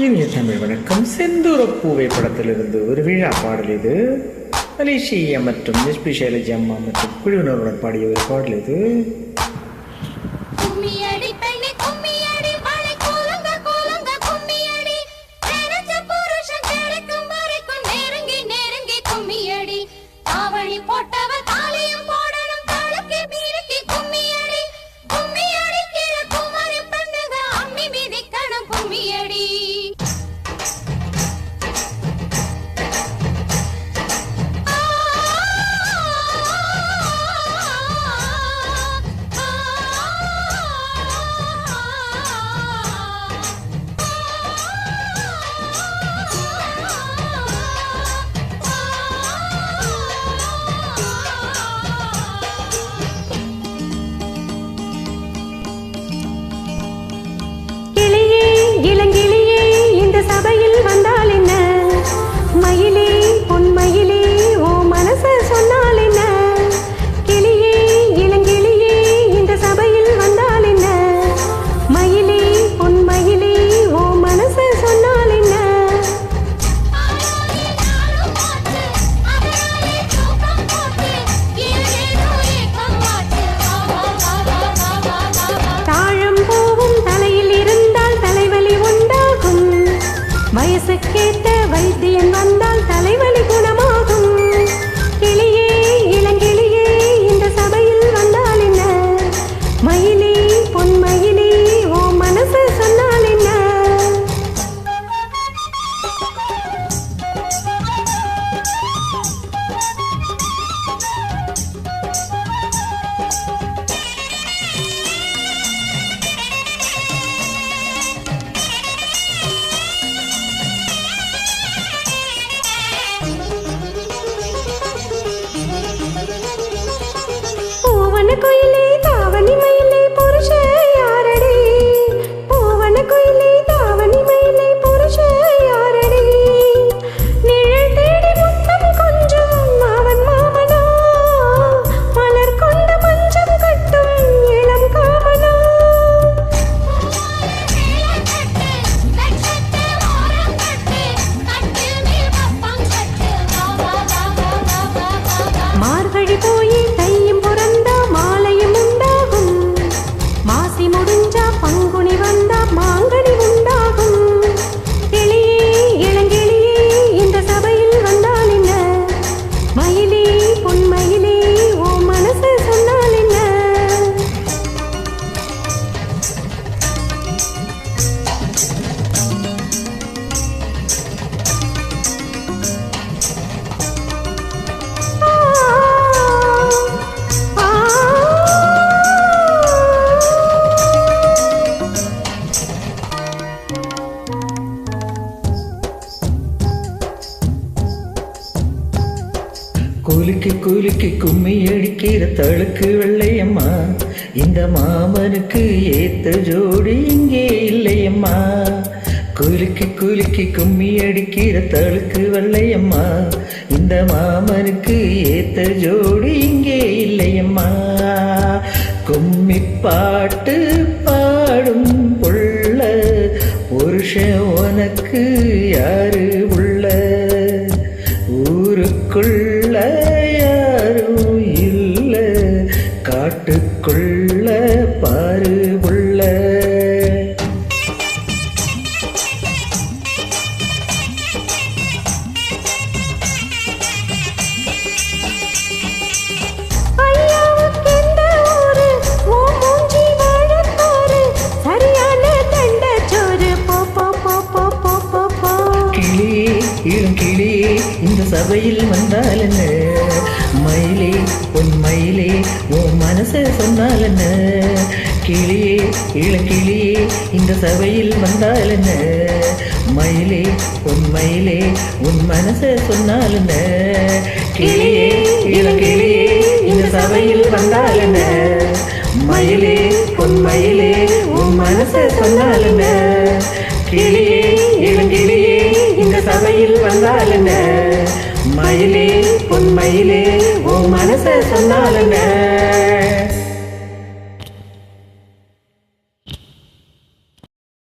இனிய தமிழ் வணக்கம். செந்தூரப்பூவை படத்திலிருந்து ஒரு விழா பாடல் இது. மலேசியா மற்றும் எஸ்பி சைலஜா அம்மா மற்றும் குழுவினருடன் பாடிய ஒரு பாடல் இது. வயசுக்கேத்த வைத்தியன் வந்தால் தலைவலி குணமாகும். கிளியே இளங்கிளியே இந்த சபையில் வந்தால் என்ன, மயிலே பொன் மயிலே ஓ மனசு சொன்னால் என்ன. கோயிலே தாவணி மயிலே புருஷ யாரடி, பூவன கோயிலே தாவணி மயிலே புருஷ யாரடி. நிழல் தேடி முத்தம் கொஞ்சம் அவன் மாமனா, மலர் கொண்ட மஞ்சம் கட்டும் இளம் காமனா. மார்கழி போய் தையும் புறந்தா பங்குனி வந்தா மாங்கனி உண்டாகும். கிளியே இளங்கிளியே இந்த சபையில் வந்தால் என்ன, மயிலே பொன் மயிலே ஓ மனசு சொன்னால் என்ன. குலுக்கி குலுக்கி கும்மி அடிக்கிற தழுக்கு வெள்ளையம்மா, இந்த மாமனுக்கு ஏத்த ஜோடி இங்கே இல்லையம்மா. குலுக்கி குலுக்கி கும்மி அடிக்கிற தழுக்கு வெள்ளையம்மா, இந்த மாமனுக்கு ஏத்த ஜோடி இங்கே இல்லையம்மா. கும்மி பாட்டு பாடும் புள்ள புருஷன் உனக்கு யாரு உள்ள, ஊருக்குள்ள யாரும் இல்ல காட்டுக்குள்ள பாரு உள்ள. கிளியே இந்த சபையில் வந்தால் என்ன, மயிலே பொன் மயிலே உன் மனசை சொன்னால் என்ன. கிளியே இளங்கிளியே இந்த சபையில் வந்தால் என்ன, மயிலே பொன் மயிலே உன் மனசை சொன்னால் என்ன. கிளியே இளங்கிளியே இந்த சபையில் வந்தால் என்ன, மயிலே பொன் மயிலே உன் மனசை சொன்னால் என்ன. கிளியே இளங்கிளியே இந்த சபையில் வந்தால் என்ன, மயிலே பொன் மயிலே உன் மனசை சொன்னால் என்ன.